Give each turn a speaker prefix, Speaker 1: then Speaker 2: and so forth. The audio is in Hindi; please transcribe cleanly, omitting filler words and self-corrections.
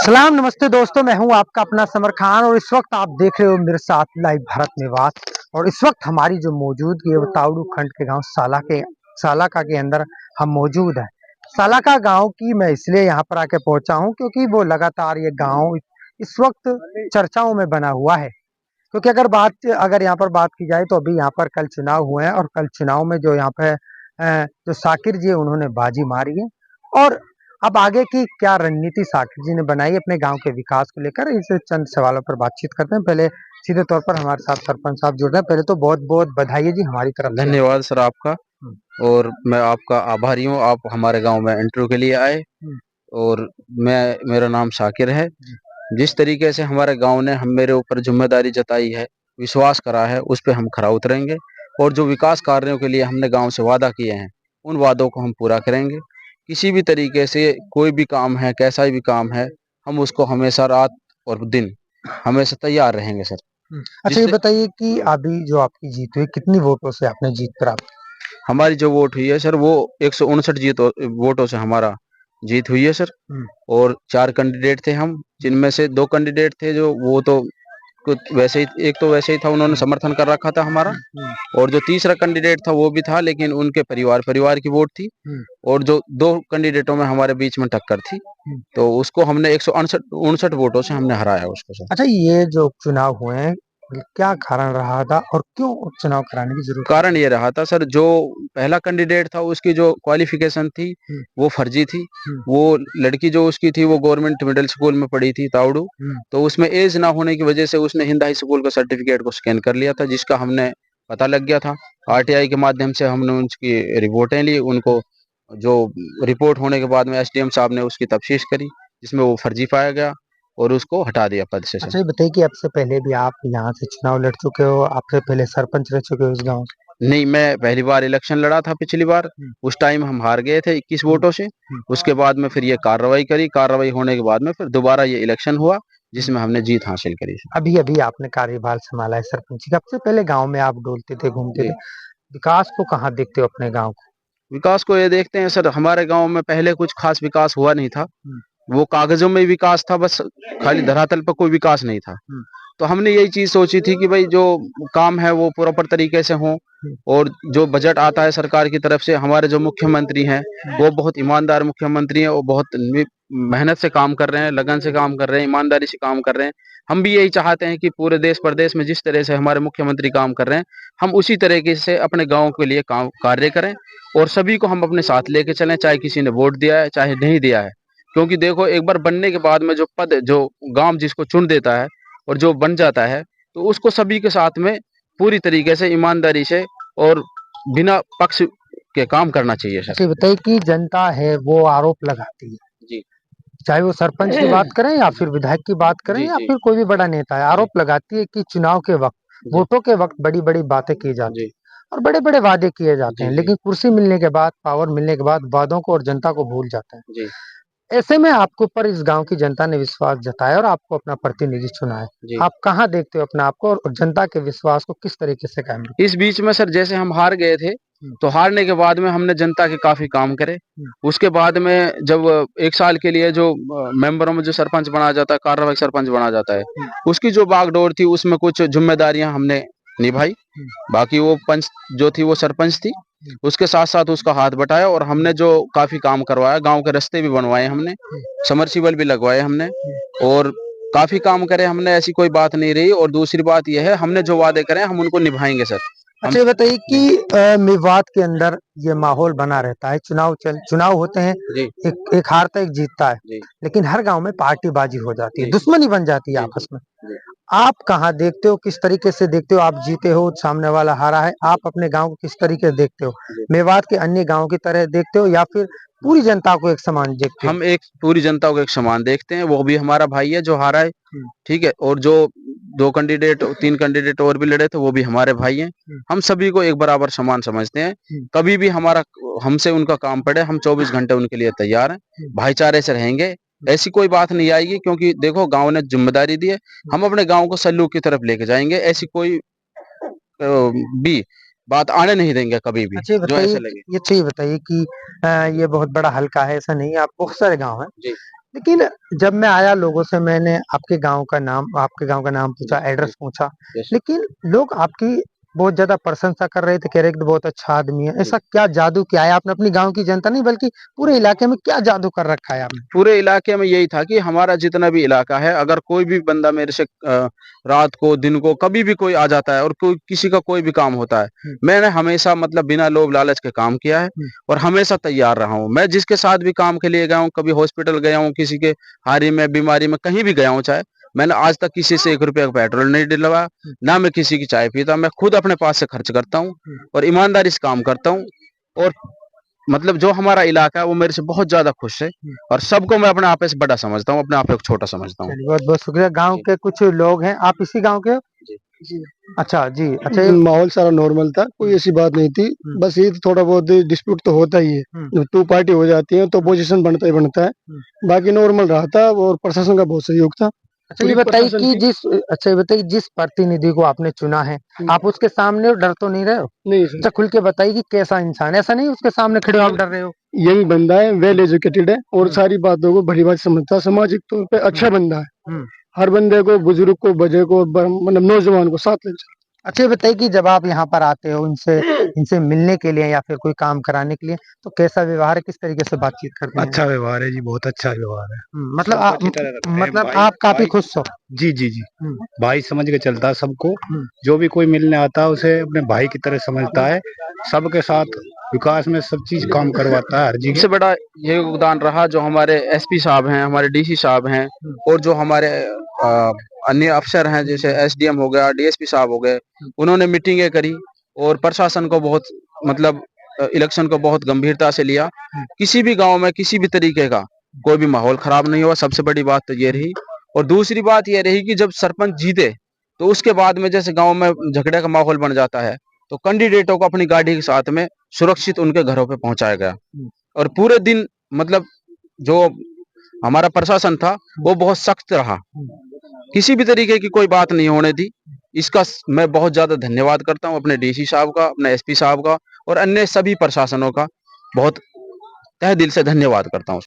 Speaker 1: सलाम नमस्ते दोस्तों, मैं हूं आपका अपना समर खान और इस वक्त आप देख रहे हो मेरे साथ लाइव भारत निवास। और इस वक्त हमारी जो मौजूदगी है वो तावड़ू खंड के गांव सालाका के अंदर हम मौजूद हैं। सालाका गांव की मैं इसलिए यहां पर आके पहुंचा हूं क्योंकि वो लगातार ये गांव इस वक्त चर्चाओं में बना हुआ है। क्योंकि अगर यहाँ पर बात की जाए तो अभी यहाँ पर कल चुनाव हुए हैं और कल चुनाव में जो यहाँ पे जो साकिर जी है उन्होंने बाजी मारी है। और अब आगे की क्या रणनीति साकिर जी ने बनाई अपने गांव के विकास को लेकर, इस चंद सवालों पर बातचीत करते हैं। पहले सीधे तौर पर हमारे साथ सरपंच साहब जुड़ रहे हैं। पहले तो बहुत बहुत बधाई है जी हमारी तरफ से।
Speaker 2: धन्यवाद सर आपका।
Speaker 1: हम्म,
Speaker 2: और मैं आपका आभारी हूँ, आप हमारे गांव में इंटरव्यू के लिए आए।
Speaker 1: हम्म,
Speaker 2: और मेरा नाम शाकिर है।
Speaker 1: जी,
Speaker 2: जिस तरीके से हमारे गांव ने हम मेरे ऊपर जिम्मेदारी जताई है, विश्वास करा है, उस पे हम खरा उतरेंगे। और जो विकास कार्यों के लिए हमने गांव से वादा किए हैं, उन वादों को हम पूरा करेंगे। किसी भी तरीके से कोई भी काम है, कैसा भी काम है, हम उसको हमेशा रात और दिन हमेशा तैयार रहेंगे सर।
Speaker 1: अच्छा, ये
Speaker 2: जिससे
Speaker 1: बताइए कि अभी जो आपकी जीत हुई कितनी वोटों से आपने जीत प्राप्त
Speaker 2: हमारी जो वोट हुई है सर, वो 159 वोटों से हमारा जीत हुई है सर।
Speaker 1: की?
Speaker 2: और 4 कैंडिडेट थे हम, जिनमें से 2 कैंडिडेट थे जो वो तो कुछ वैसे ही, एक तो वैसे ही था, उन्होंने समर्थन कर रखा था हमारा।
Speaker 1: हम्म,
Speaker 2: और जो तीसरा कैंडिडेट था वो भी था, लेकिन उनके परिवार की वोट थी।
Speaker 1: हम्म,
Speaker 2: और जो 2 कैंडिडेटों में हमारे बीच में टक्कर थी,
Speaker 1: हम्म।
Speaker 2: तो उसको हमने 169 वोटों से हमने हराया उसको सर।
Speaker 1: अच्छा, ये जो चुनाव हुए हैं क्या कारण रहा था और क्यों चुनाव कराने की जरूरत
Speaker 2: कारण
Speaker 1: पड़ी?
Speaker 2: ये रहा था सर, जो पहला कैंडिडेट था उसकी जो क्वालिफिकेशन थी
Speaker 1: हम्म,
Speaker 2: वो फर्जी थी।
Speaker 1: हम्म,
Speaker 2: वो लड़की जो उसकी थी वो गवर्नमेंट मिडिल स्कूल में पढ़ी थी तावड़ू।
Speaker 1: हम्म,
Speaker 2: तो उसमें एज ना होने की वजह से उसने हिंद हाई स्कूल का सर्टिफिकेट को स्कैन कर लिया था, जिसका हमने पता लग गया था। आरटीआई के माध्यम से हमने उनकी रिपोर्टें ली। उनको जो रिपोर्ट होने के बाद में एसडीएम साहब ने उसकी तफ्तीश करी, जिसमें वो फर्जी पाया गया और उसको हटा दिया पद से सर।
Speaker 1: अच्छा, ये बताइए कि आपसे पहले भी आप यहाँ से चुनाव लड़ चुके हो, आपसे पहले सरपंच रह चुके हो इस गांव के?
Speaker 2: नहीं, मैं पहली बार इलेक्शन लड़ा था पिछली बार।
Speaker 1: हम्म,
Speaker 2: उस टाइम हम हार गए थे 21
Speaker 1: हम्म,
Speaker 2: वोटों से।
Speaker 1: हम्म,
Speaker 2: उसके बाद में फिर ये कार्रवाई करी, कार्रवाई होने के बाद में फिर दोबारा ये इलेक्शन हुआ,
Speaker 1: हम्म।
Speaker 2: जिसमें हमने जीत हासिल करी।
Speaker 1: अभी अभी आपने कार्यभार संभाला है सरपंच का, सबसे पहले गांव में आप डोलते थे, घूमते थे।
Speaker 2: जी।
Speaker 1: विकास को कहाँ देखते हो अपने गांव को?
Speaker 2: विकास को ये देखते हैं सर, हमारे गांव में पहले कुछ खास विकास हुआ नहीं था।
Speaker 1: हम्म,
Speaker 2: वो कागजों में ही विकास था बस, खाली धरातल पर कोई विकास नहीं था।
Speaker 1: हम्म,
Speaker 2: तो हमने यही चीज सोची थी कि भाई जो काम है वो प्रॉपर तरीके से हो।
Speaker 1: हम्म,
Speaker 2: और जो बजट आता है सरकार की तरफ से, हमारे जो मुख्यमंत्री हैं वो बहुत ईमानदार मुख्यमंत्री हैं। वो बहुत मेहनत से काम कर रहे हैं, लगन से काम कर रहे हैं, ईमानदारी से काम कर रहे हैं। हम भी यही चाहते हैं कि पूरे देश प्रदेश में जिस तरह से हमारे मुख्यमंत्री काम कर रहे हैं, हम उसी तरीके से अपने गाँव के लिए काम कार्य करें। और सभी को हम अपने साथ लेके चलें, चाहे किसी ने वोट दिया है चाहे नहीं दिया है। क्योंकि देखो, एक बार बनने के बाद में जो पद, जो गांव जिसको चुन देता है और जो बन जाता है, तो उसको सभी के साथ में पूरी तरीके से ईमानदारी से और बिना पक्ष के काम करना चाहिए सर।
Speaker 1: अच्छा, ये बताइए कि जनता है वो आरोप लगाती है,
Speaker 2: जी
Speaker 1: चाहे वो सरपंच की बात करें या फिर विधायक की बात करें
Speaker 2: जी
Speaker 1: या
Speaker 2: जी
Speaker 1: फिर कोई भी बड़ा नेता है,
Speaker 2: जी
Speaker 1: आरोप लगाती है कि चुनाव के वक्त,
Speaker 2: जी
Speaker 1: वोटों के वक्त बड़ी बड़ी बातें की जाती
Speaker 2: जी
Speaker 1: है और बड़े बड़े वादे किए जाते
Speaker 2: जी
Speaker 1: हैं,
Speaker 2: जी
Speaker 1: लेकिन कुर्सी मिलने के बाद, पावर मिलने के बाद वादों को और जनता को भूल जाते हैं।
Speaker 2: जी
Speaker 1: ऐसे में आपके ऊपर इस गांव की जनता ने विश्वास जताया और आपको अपना प्रतिनिधि चुना है।
Speaker 2: जी।
Speaker 1: आप कहाँ देखते हो अपने आप को और जनता के विश्वास को किस तरीके से कायम रखते
Speaker 2: इस बीच में सर, जैसे हम हार गए थे,
Speaker 1: हो?
Speaker 2: तो हारने के बाद में हमने जनता के काफी काम करे।
Speaker 1: हम्म,
Speaker 2: उसके बाद में जब 1 साल के लिए जो मेंबरों में जो सरपंच बना जाता है, कार्यवाहक सरपंच बना जाता है,
Speaker 1: हम्म,
Speaker 2: उसकी जो बागडोर थी उसमें कुछ जिम्मेदारियां हमने निभाई।
Speaker 1: हम्म,
Speaker 2: बाकी वो पंच जो थी वो सरपंच थी।
Speaker 1: हम्म,
Speaker 2: उसके साथ साथ उसका हाथ बटाया और हमने जो काफी काम करवाया, गांव के रास्ते भी बनवाए हमने,
Speaker 1: हम्म,
Speaker 2: समरसीबल भी लगवाए हमने।
Speaker 1: हम्म।
Speaker 2: और काफी काम करे हमने, ऐसी कोई बात नहीं रही। और दूसरी बात यह है, हमने जो वादे करे हम उनको निभाएंगे सर। हम
Speaker 1: अच्छा, ये बताइए
Speaker 2: जी
Speaker 1: कि मेवात के अंदर ये माहौल बना रहता है, चुनाव होते हैं,
Speaker 2: जी
Speaker 1: एक हारता एक जीतता है,
Speaker 2: जी
Speaker 1: लेकिन हर गांव में पार्टीबाजी हो जाती है,
Speaker 2: जी
Speaker 1: दुश्मनी बन जाती है
Speaker 2: जी जी
Speaker 1: आपस में।
Speaker 2: जी
Speaker 1: आप कहाँ देखते हो, किस तरीके से देखते हो? आप जीते हो, सामने वाला हारा है, आप अपने गांव को किस तरीके से देखते हो?
Speaker 2: जी।
Speaker 1: मेवात के अन्य गांव की तरह देखते हो या फिर पूरी जनता को एक समान देखते हो?
Speaker 2: हम एक पूरी जनता को एक समान देखते हैं, वो भी हमारा भाई है जो हारा है।
Speaker 1: हम्म,
Speaker 2: ठीक है। और जो 3 कैंडिडेट और भी लड़े थे वो भी हमारे भाई हैं।
Speaker 1: हम्म,
Speaker 2: हम सभी को एक बराबर समान समझते हैं।
Speaker 1: हम्म,
Speaker 2: कभी भी हमारा हमसे उनका काम पड़े, हम 24 घंटे उनके लिए तैयार हैं।
Speaker 1: हम्म,
Speaker 2: भाईचारे से रहेंगे।
Speaker 1: हम्म,
Speaker 2: ऐसी कोई बात नहीं आएगी, क्योंकि देखो गांव ने जिम्मेदारी दी है। हम अपने गांव को सल्लू की तरफ लेके जाएंगे। ऐसी कोई भी बात आने नहीं देंगे कभी भी,
Speaker 1: अच्छा, ये
Speaker 2: जो
Speaker 1: बताइए
Speaker 2: ऐसे लगे।
Speaker 1: ये अच्छा ये बताइए कि ये बहुत बड़ा हल्का है ऐसा नहीं है, आप बहुत सारे गांव हैं।
Speaker 2: जी
Speaker 1: लेकिन जब मैं आया लोगों से मैंने आपके गांव का नाम पूछा, एड्रेस पूछा,
Speaker 2: Yes.
Speaker 1: लेकिन लोग आपकी बहुत ज्यादा प्रशंसा कर रहे थे, कह रहे कि बहुत अच्छा आदमी है। ऐसा क्या जादू किया है आपने अपनी गांव की जनता नहीं बल्कि पूरे इलाके में क्या जादू कर रखा है आपने?
Speaker 2: पूरे इलाके में यही था कि हमारा जितना भी इलाका है, अगर कोई भी बंदा मेरे से रात को दिन को कभी भी कोई आ जाता है और कोई किसी का कोई भी काम होता है, मैंने हमेशा मतलब बिना लोभ लालच के काम किया है और हमेशा तैयार रहा हूँ। मैं जिसके साथ भी काम के लिए गया हूँ, कभी हॉस्पिटल गया हूँ, किसी के हारी में बीमारी में कहीं भी गया हूँ, चाहे मैंने आज तक किसी से 1 रुपया का पेट्रोल नहीं डलवाया, ना मैं किसी की चाय पीता। मैं खुद अपने पास से खर्च करता हूँ और ईमानदारी से काम करता हूँ। और मतलब जो हमारा इलाका है वो मेरे से बहुत ज्यादा खुश है और सबको मैं अपने आप से बड़ा समझता हूँ, अपने आप को छोटा समझता हूँ।
Speaker 1: चलिए बहुत बहुत शुक्रिया। गांव
Speaker 2: जी।
Speaker 1: के कुछ लोग हैं, आप इसी गांव के हो?
Speaker 2: जी।
Speaker 1: अच्छा जी, अच्छा ये
Speaker 3: माहौल सारा नॉर्मल था, कोई ऐसी बात नहीं थी। बस ये थोड़ा बहुत डिस्प्यूट तो होता ही है, जब टू पार्टी हो जाती है तो पोजीशन बनता ही बनता है। बाकी नॉर्मल रहा था और प्रशासन का बहुत सहयोग था।
Speaker 1: अच्छा ये
Speaker 3: पूरी
Speaker 1: बताइए
Speaker 3: प्रशासन
Speaker 1: कि
Speaker 3: की
Speaker 1: अच्छा ये बताइए जिस प्रतिनिधि को आपने चुना है, आप उसके सामने डर तो नहीं रहे हो?
Speaker 3: नहीं
Speaker 1: अच्छा
Speaker 3: सर,
Speaker 1: खुल के बताइए कि कैसा इंसान है, ऐसा नहीं उसके सामने खड़े हो आप डर रहे हो?
Speaker 3: यंग बंदा है, वेल एजुकेटेड है और सारी बातों को भली बात समझता है, सामाजिक तौर पे अच्छा बंदा है।
Speaker 1: हम्म।
Speaker 3: हर बंदे को, बुजुर्ग को, बड़े को, मतलब नौजवान को साथ ले चलता
Speaker 1: अच्छा ये बताइए कि जब आप यहाँ पर आते हो इनसे इनसे मिलने के लिए या फिर कोई काम कराने के लिए, तो कैसा व्यवहार है, किस तरीके से बातचीत करते
Speaker 3: है।
Speaker 1: हैं?
Speaker 3: अच्छा व्यवहार है जी, बहुत अच्छा व्यवहार है।
Speaker 1: मतलब
Speaker 3: सबको अच्छी तरह रखते हैं
Speaker 1: मतलब
Speaker 3: भाई।
Speaker 1: आप काफी
Speaker 3: भाई
Speaker 1: खुश हो?
Speaker 3: जी जी जी,
Speaker 1: हम्म,
Speaker 3: भाई समझ के चलता है सबको।
Speaker 1: हम्म,
Speaker 3: जो भी कोई मिलने आता है उसे अपने भाई की तरह समझता है। सबके साथ विकास में सब चीज काम करवाता है हर जगह।
Speaker 2: सबसे बड़ा ये योगदान रहा जो हमारे एसपी साहब हैं, हमारे डीसी साहब हैं और जो हमारे अ, अन्य अफसर हैं, जैसे एसडीएम हो गया, डीएसपी साहब हो गए, उन्होंने मीटिंगें करी और प्रशासन को बहुत मतलब इलेक्शन को बहुत गंभीरता से लिया। किसी भी गांव में किसी भी तरीके का कोई भी माहौल खराब नहीं हुआ। सबसे बड़ी बात तो ये रही। और दूसरी बात ये रही कि जब सरपंच जीते तो उसके बाद में जैसे गांव में झगड़े का माहौल बन जाता है, तो कैंडिडेटों को अपनी गाड़ी के साथ में सुरक्षित उनके घरों पे पहुंचाया गया। और पूरे दिन मतलब जो हमारा प्रशासन था वो बहुत सख्त रहा, किसी भी तरीके की कोई बात नहीं होने दी। इसका मैं बहुत ज्यादा धन्यवाद करता हूँ अपने डीसी साहब का, अपने एसपी साहब का और अन्य सभी प्रशासनों का बहुत तहे दिल से धन्यवाद करता हूँ।